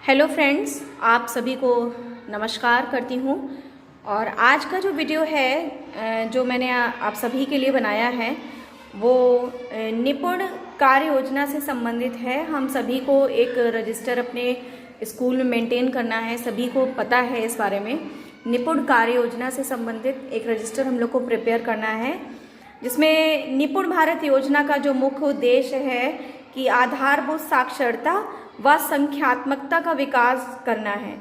Hello friends, आप सभी को नमस्कार करती हूँ। और आज का जो वीडियो है जो मैंने आप सभी के लिए बनाया है वो निपुण कार्य योजना से संबंधित है। हम सभी को एक रजिस्टर अपने स्कूल में मेंटेन करना है, सभी को पता है इस बारे में। निपुण कार्य योजना से संबंधित एक रजिस्टर हम लोग को प्रिपेयर करना है, जिसमें निपुण भारत योजना का जो मुख्य उद्देश्य है कि आधारभूत साक्षरता व संख्यात्मकता का विकास करना है,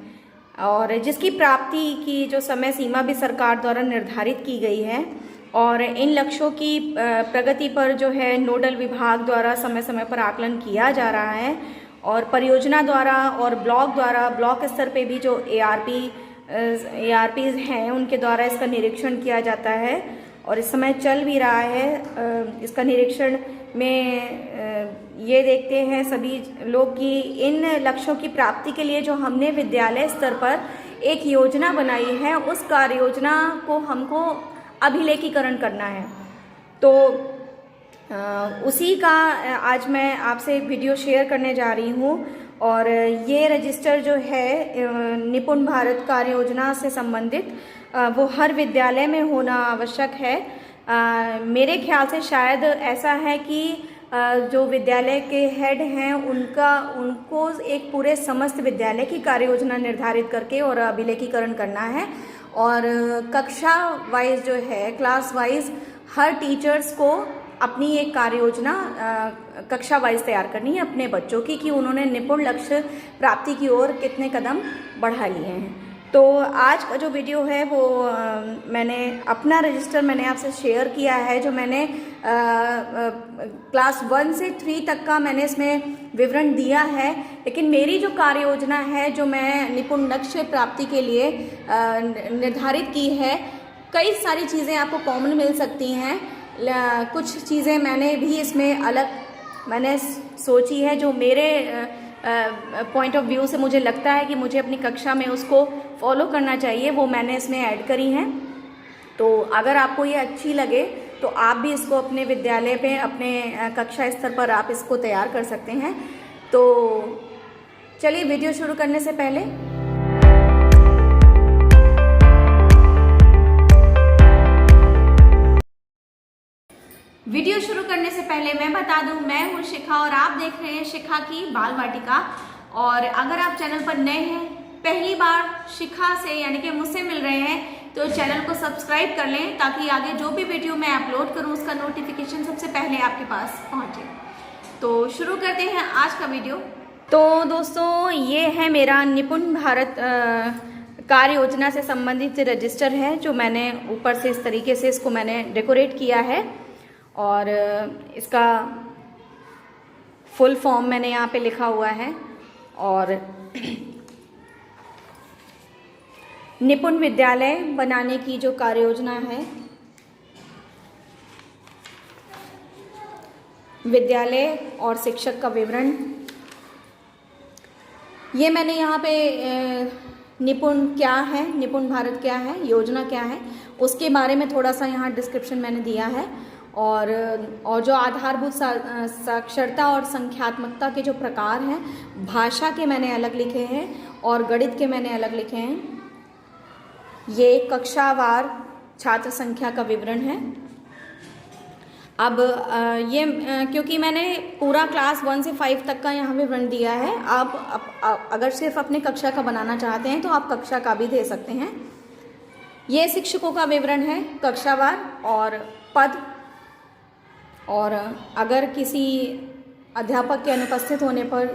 और जिसकी प्राप्ति की जो समय सीमा भी सरकार द्वारा निर्धारित की गई है। और इन लक्ष्यों की प्रगति पर जो है नोडल विभाग द्वारा समय समय पर आकलन किया जा रहा है, और परियोजना द्वारा और ब्लॉक द्वारा, ब्लॉक स्तर पे भी जो ARPs हैं उनके द्वारा इसका निरीक्षण किया जाता है। और इस समय चल भी रहा है। इसका निरीक्षण में ये देखते हैं सभी लोग कि इन लक्ष्यों की प्राप्ति के लिए जो हमने विद्यालय स्तर पर एक योजना बनाई है, उस कार्य योजना को हमको अभिलेखीकरण करना है। तो उसी का आज मैं आपसे एक वीडियो शेयर करने जा रही हूँ। और ये रजिस्टर जो है निपुण भारत कार्य योजना से संबंधित वो हर विद्यालय में होना आवश्यक है। मेरे ख्याल से शायद ऐसा है कि जो विद्यालय के हेड हैं उनको एक पूरे समस्त विद्यालय की कार्य योजना निर्धारित करके और अभिलेखीकरण करना है। और कक्षा वाइज जो है, क्लास वाइज हर टीचर्स को अपनी एक कार्य योजना कक्षा वाइज तैयार करनी है अपने बच्चों की, कि उन्होंने निपुण लक्ष्य प्राप्ति की ओर कितने कदम बढ़ा लिए हैं। तो आज का जो वीडियो है वो मैंने अपना रजिस्टर मैंने आपसे शेयर किया है, जो मैंने क्लास 1 से 3 तक का मैंने इसमें विवरण दिया है। लेकिन मेरी जो कार्य योजना है जो मैं निपुण लक्ष्य प्राप्ति के लिए निर्धारित की है, कई सारी चीज़ें आपको कॉमन मिल सकती हैं। कुछ चीज़ें मैंने भी इसमें अलग मैंने सोची है, जो मेरे पॉइंट ऑफ व्यू से मुझे लगता है कि मुझे अपनी कक्षा में उसको फॉलो करना चाहिए, वो मैंने इसमें ऐड करी हैं। तो अगर आपको ये अच्छी लगे तो आप भी इसको अपने विद्यालय पे, अपने कक्षा स्तर पर आप इसको तैयार कर सकते हैं। तो चलिए वीडियो शुरू करने से पहले मैं बता दूं, मैं हूं शिखा और आप देख रहे हैं शिखा की बाल वाटिका। और अगर आप चैनल पर नए हैं, पहली बार शिखा से यानी कि मुझसे मिल रहे हैं, तो चैनल को सब्सक्राइब कर लें ताकि आगे जो भी वीडियो मैं अपलोड करूं उसका नोटिफिकेशन सबसे पहले आपके पास पहुंचे। तो शुरू करते हैं आज का वीडियो। तो दोस्तों, ये है मेरा निपुण भारत कार्य योजना से संबंधित रजिस्टर है, जो मैंने ऊपर से इस तरीके से इसको मैंने डेकोरेट किया है। और इसका फुल फॉर्म मैंने यहाँ पे लिखा हुआ है। और निपुण विद्यालय बनाने की जो कार्य योजना है, विद्यालय और शिक्षक का विवरण, ये मैंने यहाँ पे निपुण क्या है, निपुण भारत क्या है, योजना क्या है, उसके बारे में थोड़ा सा यहाँ डिस्क्रिप्शन मैंने दिया है। और जो आधारभूत साक्षरता और संख्यात्मकता के जो प्रकार हैं, भाषा के मैंने अलग लिखे हैं और गणित के मैंने अलग लिखे हैं। ये कक्षावार छात्र संख्या का विवरण है। अब ये क्योंकि मैंने पूरा क्लास 1 से 5 तक का यहाँ विवरण दिया है, आप अगर सिर्फ अपने कक्षा का बनाना चाहते हैं तो आप कक्षा का भी दे सकते हैं। ये शिक्षकों का विवरण है कक्षावार और पद। और अगर किसी अध्यापक के अनुपस्थित होने पर,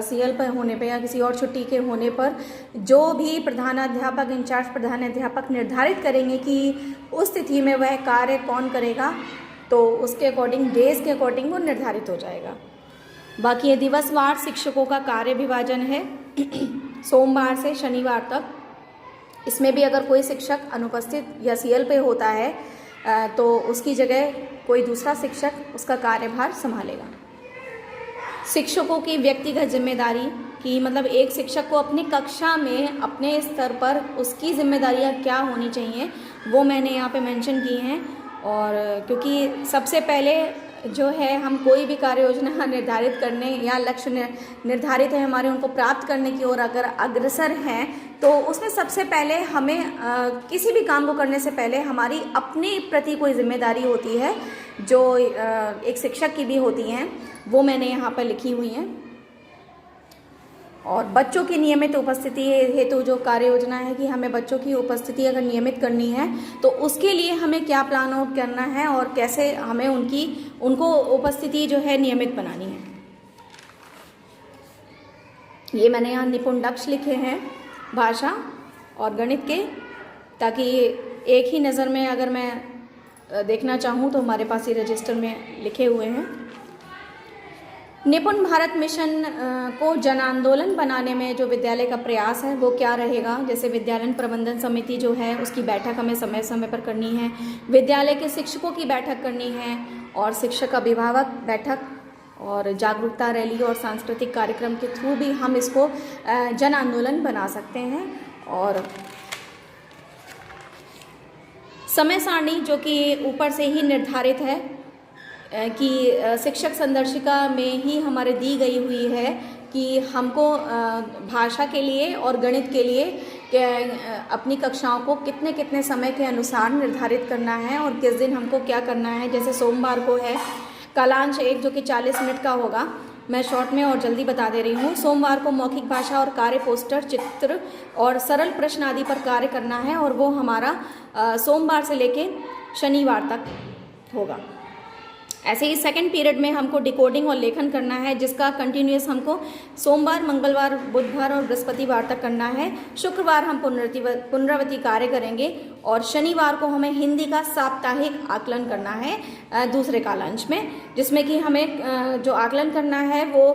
CL पर होने पर या किसी और छुट्टी के होने पर, जो भी प्रधानाध्यापक, इंचार्ज प्रधानाध्यापक निर्धारित करेंगे कि उस स्थिति में वह कार्य कौन करेगा, तो उसके अकॉर्डिंग, डेज के अकॉर्डिंग वो निर्धारित हो जाएगा। बाकी ये दिवसवार शिक्षकों का कार्य विभाजन है सोमवार से शनिवार तक। इसमें भी अगर कोई शिक्षक अनुपस्थित या CL पे होता है तो उसकी जगह कोई दूसरा शिक्षक उसका कार्यभार संभालेगा। शिक्षकों की व्यक्तिगत जिम्मेदारी की, मतलब एक शिक्षक को अपनी कक्षा में अपने स्तर पर उसकी जिम्मेदारियां क्या होनी चाहिए, वो मैंने यहाँ पे मेंशन की हैं। और क्योंकि सबसे पहले जो है हम कोई भी कार्य योजना निर्धारित करने या लक्ष्य निर्धारित है हमारे, उनको प्राप्त करने की ओर अगर अग्रसर हैं तो उसमें सबसे पहले हमें किसी भी काम को करने से पहले हमारी अपने प्रति कोई जिम्मेदारी होती है जो एक शिक्षक की भी होती हैं, वो मैंने यहाँ पर लिखी हुई हैं। और बच्चों की नियमित उपस्थिति हेतु जो कार्य योजना है कि हमें बच्चों की उपस्थिति अगर नियमित करनी है तो उसके लिए हमें क्या प्लान आउट करना है और कैसे हमें उनको उपस्थिति जो है नियमित बनानी है। ये मैंने यहाँ निपुण लक्ष्य लिखे हैं भाषा और गणित के, ताकि एक ही नज़र में अगर मैं देखना चाहूँ तो हमारे पास ये रजिस्टर में लिखे हुए हैं। निपुण भारत मिशन को जन आंदोलन बनाने में जो विद्यालय का प्रयास है वो क्या रहेगा। जैसे विद्यालय प्रबंधन समिति जो है उसकी बैठक हमें समय समय पर करनी है, विद्यालय के शिक्षकों की बैठक करनी है और शिक्षक अभिभावक बैठक और जागरूकता रैली और सांस्कृतिक कार्यक्रम के थ्रू भी हम इसको जन आंदोलन बना सकते हैं। और समय सारणी जो कि ऊपर से ही निर्धारित है कि शिक्षक संदर्शिका में ही हमारे दी गई हुई है कि हमको भाषा के लिए और गणित के लिए अपनी कक्षाओं को कितने कितने समय के अनुसार निर्धारित करना है और किस दिन हमको क्या करना है। जैसे सोमवार को है कालांश 1 जो कि 40 मिनट का होगा, मैं शॉर्ट में और जल्दी बता दे रही हूँ। सोमवार को मौखिक भाषा और कार्य पोस्टर, चित्र और सरल प्रश्न आदि पर कार्य करना है और वो हमारा सोमवार से लेके शनिवार तक होगा। ऐसे ही सेकंड पीरियड में हमको डिकोडिंग और लेखन करना है, जिसका कंटिन्यूस हमको सोमवार, मंगलवार, बुधवार और बृहस्पतिवार तक करना है। शुक्रवार हम पुनरावृत्ति कार्य करेंगे और शनिवार को हमें हिंदी का साप्ताहिक आकलन करना है दूसरे कालांश में, जिसमें कि हमें जो आकलन करना है वो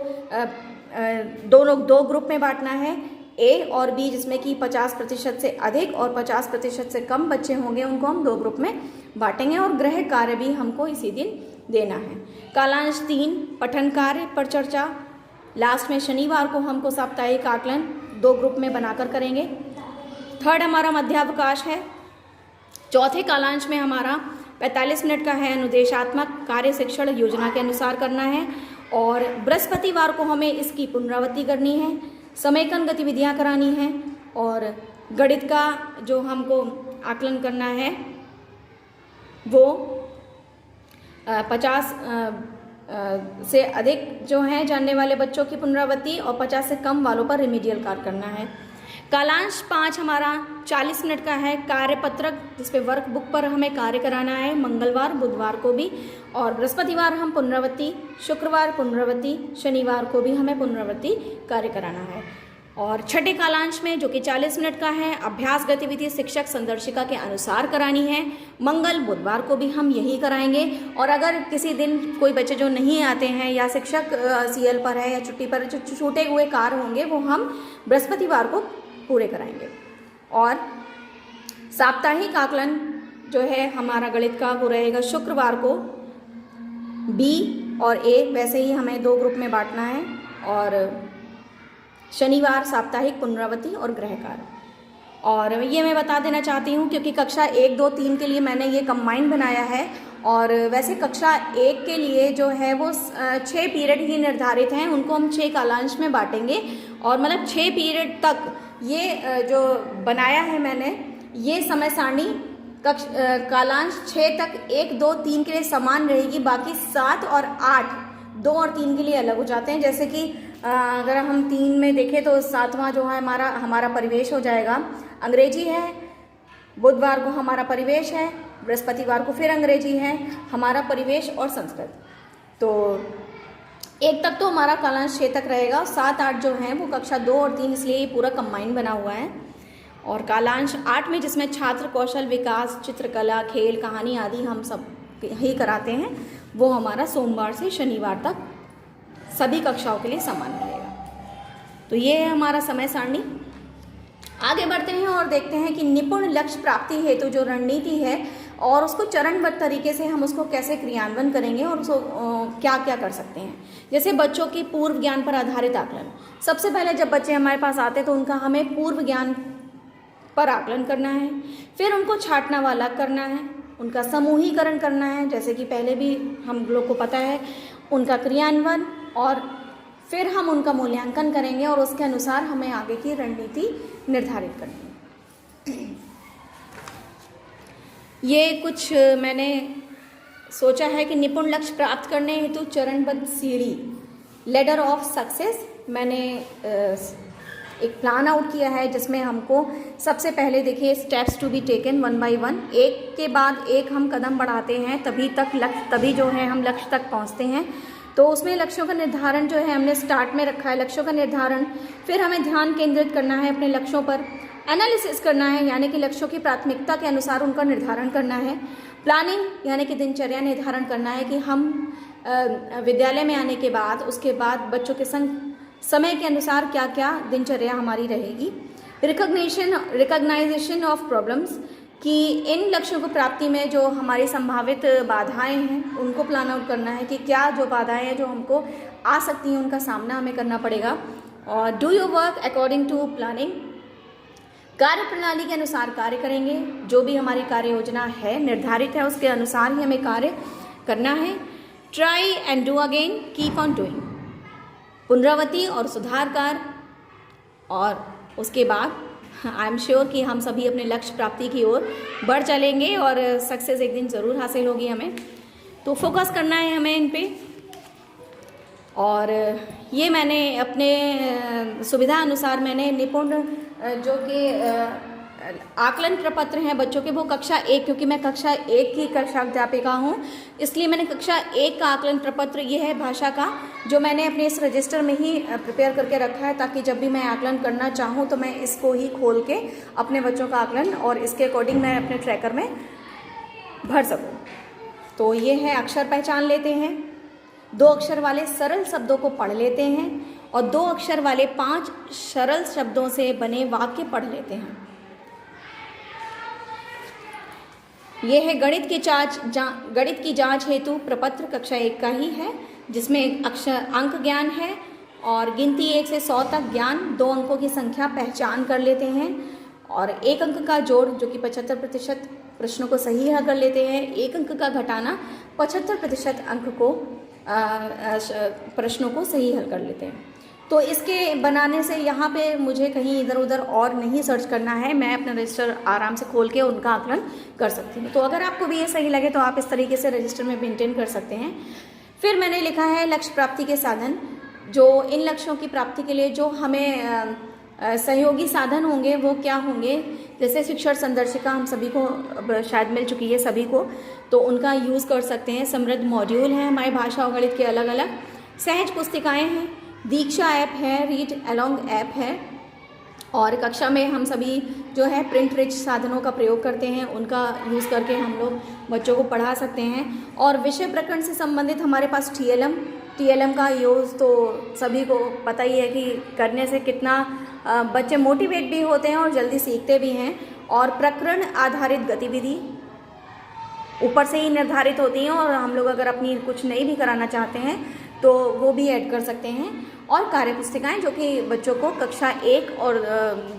दो ग्रुप में बांटना है, ए और बी, जिसमें कि 50% से अधिक और 50% से कम बच्चे होंगे, उनको हम 2 ग्रुप में बांटेंगे और गृह कार्य भी हमको इसी दिन देना है। कालांश 3 पठन कार्य पर चर्चा, लास्ट में शनिवार को हमको साप्ताहिक आकलन 2 ग्रुप में बनाकर करेंगे। थर्ड हमारा मध्यावकाश है। चौथे कालांश में हमारा 45 मिनट का है, अनुदेशात्मक कार्य शिक्षण योजना के अनुसार करना है और बृहस्पतिवार को हमें इसकी पुनरावृत्ति करनी है, समेकन गतिविधियां करानी है और गणित का जो हमको आकलन करना है वो 50 से अधिक जो हैं जानने वाले बच्चों की पुनरावृत्ति और 50 से कम वालों पर रिमीडियल कार्य करना है। कालांश 5 हमारा 40 मिनट का है, कार्यपत्रक जिस पे वर्क बुक पर हमें कार्य कराना है, मंगलवार बुधवार को भी, और बृहस्पतिवार हम पुनरावृत्ति, शुक्रवार पुनरावृत्ति, शनिवार को भी हमें पुनरावृत्ति कार्य कराना है। और छठे कालांश में जो कि 40 मिनट का है, अभ्यास गतिविधि शिक्षक संदर्शिका के अनुसार करानी है, मंगल बुधवार को भी हम यही कराएंगे। और अगर किसी दिन कोई बच्चे जो नहीं आते हैं या शिक्षक सीएल पर है या छुट्टी पर, जो छूटे हुए कार्य होंगे वो हम बृहस्पतिवार को पूरे कराएंगे। और साप्ताहिक आकलन जो है हमारा गणित का वो रहेगा शुक्रवार को, बी और ए वैसे ही हमें 2 ग्रुप में बांटना है और शनिवार साप्ताहिक पुनरावृत्ति और गृह कार्य। और ये मैं बता देना चाहती हूँ क्योंकि कक्षा 1, 2, 3 के लिए मैंने ये कंबाइन बनाया है और वैसे कक्षा 1 के लिए जो है वो 6 पीरियड ही निर्धारित हैं, उनको हम 6 कालांश में बांटेंगे और मतलब 6 पीरियड तक ये जो बनाया है मैंने ये समय सारणी कालांश 6 तक 1, 2, 3 के लिए समान रहेगी, बाकी 7 और 8 2 और 3 के लिए अलग हो जाते हैं। जैसे कि अगर हम 3 में देखें तो 7वां जो है हमारा परिवेश हो जाएगा, अंग्रेजी है, बुधवार को हमारा परिवेश है, बृहस्पतिवार को फिर अंग्रेजी है, हमारा परिवेश और संस्कृत। तो 1 तक तो हमारा कालांश 6 तक रहेगा, 7, 8 जो हैं वो कक्षा 2 और 3, इसलिए ये पूरा कंबाइन बना हुआ है। और कालांश 8 में जिसमें छात्र कौशल विकास, चित्रकला, खेल, कहानी आदि हम सब ही कराते हैं, वो हमारा सोमवार से शनिवार तक सभी कक्षाओं के लिए समान रहेगा। तो ये है हमारा समय सारणी। आगे बढ़ते हैं और देखते हैं कि निपुण लक्ष्य प्राप्ति हेतु जो रणनीति है और उसको चरणबद्ध तरीके से हम उसको कैसे क्रियान्वयन करेंगे और उसको क्या क्या कर सकते हैं। जैसे बच्चों की पूर्व ज्ञान पर आधारित आकलन। सबसे पहले जब बच्चे हमारे पास आते हैं तो उनका हमें पूर्व ज्ञान पर आकलन करना है, फिर उनको छांटना वाला करना है, उनका समूहीकरण करना है, जैसे कि पहले भी हम लोग को पता है, उनका क्रियान्वयन, और फिर हम उनका मूल्यांकन करेंगे और उसके अनुसार हमें आगे की रणनीति निर्धारित करनी है। ये कुछ मैंने सोचा है कि निपुण लक्ष्य प्राप्त करने हेतु चरणबद्ध सीढ़ी, लेडर ऑफ सक्सेस, मैंने एक प्लान आउट किया है जिसमें हमको सबसे पहले देखिए steps to be taken one by one, एक के बाद एक हम कदम बढ़ाते हैं तभी जो है हम लक्ष्य तक पहुंचते हैं। तो उसमें लक्ष्यों का निर्धारण जो है हमने स्टार्ट में रखा है, लक्ष्यों का निर्धारण, फिर हमें ध्यान केंद्रित करना है अपने लक्ष्यों पर, एनालिसिस करना है यानी कि लक्ष्यों की प्राथमिकता के अनुसार उनका निर्धारण करना है, प्लानिंग यानी कि दिनचर्या निर्धारण करना है कि हम विद्यालय में आने के बाद उसके बाद बच्चों के संग समय के अनुसार क्या क्या दिनचर्या हमारी रहेगी, रिकॉग्नाइजेशन ऑफ प्रॉब्लम्स कि इन लक्ष्यों को प्राप्ति में जो हमारी संभावित बाधाएं हैं उनको प्लान आउट करना है कि क्या जो बाधाएं हैं जो हमको आ सकती हैं उनका सामना हमें करना पड़ेगा, और do your work according to planning, कार्य प्रणाली के अनुसार कार्य करेंगे, जो भी हमारी कार्य योजना है निर्धारित है उसके अनुसार ही हमें कार्य करना है। Try and do again, keep on doing, पुनरावृत्ति और सुधार कार्य, और उसके बाद आई एम श्योर कि हम सभी अपने लक्ष्य प्राप्ति की ओर बढ़ चलेंगे और सक्सेस एक दिन ज़रूर हासिल होगी हमें। तो फोकस करना है हमें इन पे, और ये मैंने अपने सुविधा अनुसार मैंने निपुण जो कि आकलन प्रपत्र हैं बच्चों के, वो कक्षा 1, क्योंकि मैं कक्षा 1 की कक्षा अध्यापिका हूँ इसलिए मैंने कक्षा 1 का आकलन प्रपत्र ये है भाषा का, जो मैंने अपने इस रजिस्टर में ही प्रिपेयर करके रखा है ताकि जब भी मैं आकलन करना चाहूँ तो मैं इसको ही खोल के अपने बच्चों का आकलन और इसके अकॉर्डिंग मैं अपने ट्रैकर में भर सकूँ। तो ये है अक्षर पहचान लेते हैं, 2 अक्षर वाले सरल शब्दों को पढ़ लेते हैं और 2 अक्षर वाले 5 सरल शब्दों से बने वाक्य पढ़ लेते हैं। ये है गणित की जांच हेतु प्रपत्र कक्षा 1 का ही है, जिसमें अक्षर अंक ज्ञान है और गिनती 1 से 100 तक ज्ञान, 2 अंकों की संख्या पहचान कर लेते हैं और 1 अंक का जोड़ जो कि 75% प्रश्नों को सही हल कर लेते हैं, 1 अंक का घटाना 75% अंक को प्रश्नों को सही हल कर लेते हैं। तो इसके बनाने से यहाँ पे मुझे कहीं इधर उधर और नहीं सर्च करना है, मैं अपना रजिस्टर आराम से खोल के उनका आकलन कर सकती हूँ। तो अगर आपको भी ये सही लगे तो आप इस तरीके से रजिस्टर में मेंटेन कर सकते हैं। फिर मैंने लिखा है लक्ष्य प्राप्ति के साधन, जो इन लक्ष्यों की प्राप्ति के लिए जो हमें सहयोगी साधन होंगे वो क्या होंगे, जैसे शिक्षण संदर्शिका हम सभी को शायद मिल चुकी है सभी को, तो उनका यूज़ कर सकते हैं। समृद्ध मॉड्यूल हैं हमारी भाषा और गणित के अलग अलग, सहज पुस्तिकाएं हैं, दीक्षा ऐप है, रीड अलोंग ऐप है, और कक्षा में हम सभी जो है प्रिंट रिच साधनों का प्रयोग करते हैं, उनका यूज़ करके हम लोग बच्चों को पढ़ा सकते हैं। और विषय प्रकरण से संबंधित हमारे पास TLM का यूज़ तो सभी को पता ही है कि करने से कितना बच्चे मोटिवेट भी होते हैं और जल्दी सीखते भी हैं। और प्रकरण आधारित गतिविधि ऊपर से ही निर्धारित होती हैं और हम लोग अगर अपनी कुछ नई भी कराना चाहते हैं तो वो भी ऐड कर सकते हैं। और कार्य पुस्तिकाएँ जो कि बच्चों को कक्षा 1 और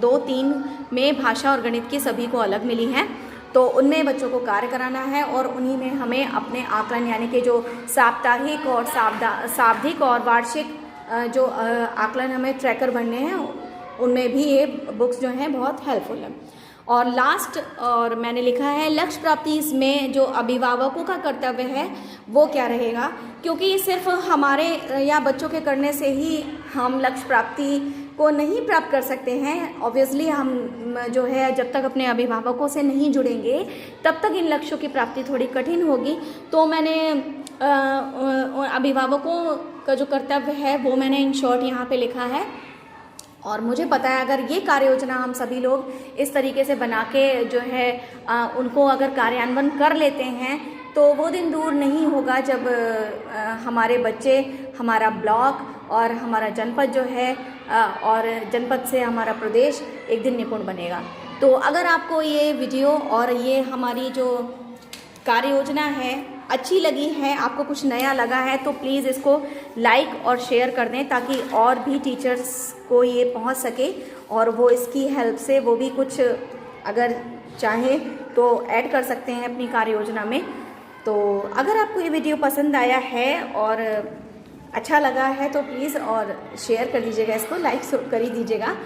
2, 3 में भाषा और गणित की सभी को अलग मिली हैं, तो उनमें बच्चों को कार्य कराना है और उन्हीं में हमें अपने आकलन यानी कि जो साप्ताहिक और साप्ताहिक और वार्षिक जो आकलन हमें ट्रैकर बनने हैं उनमें भी ये बुक्स जो हैं बहुत हेल्पफुल है। और लास्ट और मैंने लिखा है लक्ष्य प्राप्ति, इसमें जो अभिभावकों का कर्तव्य है वो क्या रहेगा, क्योंकि सिर्फ हमारे या बच्चों के करने से ही हम लक्ष्य प्राप्ति को नहीं प्राप्त कर सकते हैं। ऑब्वियसली हम जो है जब तक अपने अभिभावकों से नहीं जुड़ेंगे तब तक इन लक्ष्यों की प्राप्ति थोड़ी कठिन होगी। तो मैंने अभिभावकों का जो कर्तव्य है वो मैंने इन शॉर्ट यहाँ पे लिखा है। और मुझे पता है अगर ये कार्य योजना हम सभी लोग इस तरीके से बना के जो है उनको अगर कार्यान्वयन कर लेते हैं तो वो दिन दूर नहीं होगा जब हमारे बच्चे, हमारा ब्लॉक और हमारा जनपद जो है और जनपद से हमारा प्रदेश एक दिन निपुण बनेगा। तो अगर आपको ये वीडियो और ये हमारी जो कार्य योजना है अच्छी लगी है, आपको कुछ नया लगा है, तो प्लीज़ इसको लाइक और शेयर कर दें ताकि और भी टीचर्स को ये पहुंच सके और वो इसकी हेल्प से वो भी कुछ अगर चाहे तो ऐड कर सकते हैं अपनी कार्य योजना में। तो अगर आपको ये वीडियो पसंद आया है और अच्छा लगा है तो प्लीज़ और शेयर कर दीजिएगा, इसको लाइक कर ही दीजिएगा।